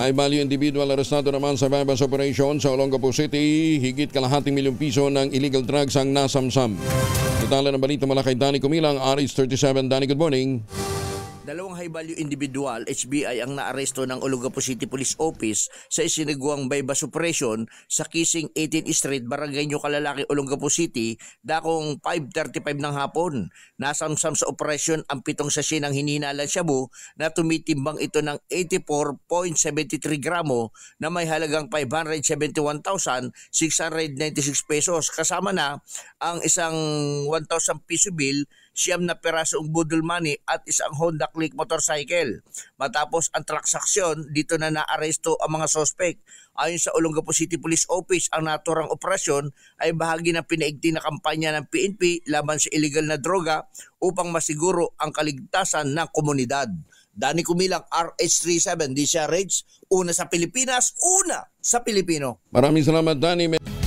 High value individual arestado naman sa bypass operation sa Olongapo City. Higit kalahating milyong piso ng illegal drugs ang nasamsam. Detala ng balita mula kay Danny Kumilang, RH37. Danny, good morning. Dalawang high-value individual, HBI, ang naaresto ng Olongapo City Police Office sa isinagawang bypass operation sa Kising 18th Street, Barangay New Kalalaki, Olongapo City, dakong 5:35 ng hapon. Nasamsam sa operasyon ang 7 sachet ng hinihinalang shabu na tumitimbang ito ng 84.73 gramo na may halagang 571,696 pesos. Kasama na ang isang 1,000 piso bill, 9 na perasong budol money at isang Honda Click motorcycle. Matapos ang transaksyon, dito na naaresto ang mga sospek. Ayon sa Olongapo City Police Office, ang naturang operasyon ay bahagi ng pinaigting na kampanya ng PNP laban sa illegal na droga upang masiguro ang kaligtasan ng komunidad. Danny Kumilang, RH37, DCRH, una sa Pilipinas, una sa Pilipino. Maraming salamat, Danny.